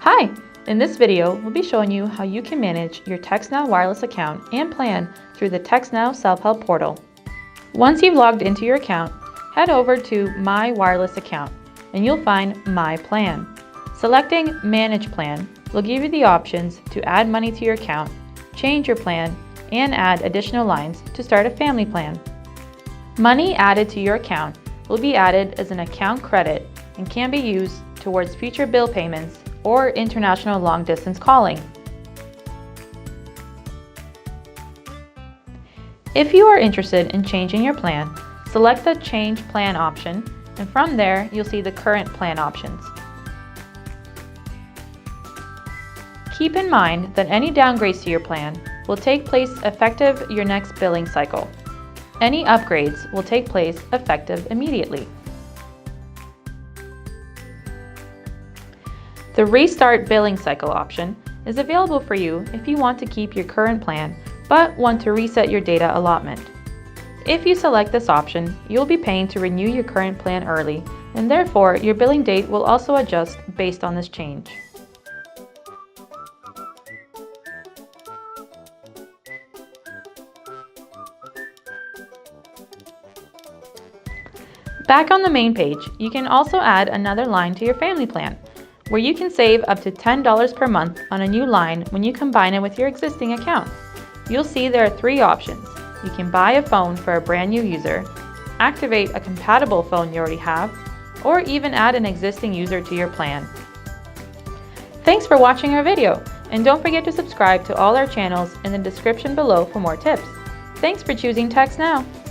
Hi! In this video, we'll be showing you how you can manage your TextNow Wireless account and plan through the TextNow Self-Help portal. Once you've logged into your account, head over to My Wireless Account and you'll find My Plan. Selecting Manage Plan will give you the options to add money to your account, change your plan, and add additional lines to start a family plan. Money added to your account will be added as an account credit and can be used towards future bill payments or international long-distance calling. If you are interested in changing your plan, select the Change Plan option, and from there you'll see the current plan options. Keep in mind that any downgrades to your plan will take place effective your next billing cycle. Any upgrades will take place effective immediately. The Restart Billing Cycle option is available for you if you want to keep your current plan but want to reset your data allotment. If you select this option, you'll be paying to renew your current plan early, and therefore your billing date will also adjust based on this change. Back on the main page, you can also add another line to your family plan, where you can save up to $10 per month on a new line when you combine it with your existing account. You'll see there are three options. You can buy a phone for a brand new user, activate a compatible phone you already have, or even add an existing user to your plan. Thanks for watching our video, and don't forget to subscribe to all our channels in the description below for more tips. Thanks for choosing TextNow.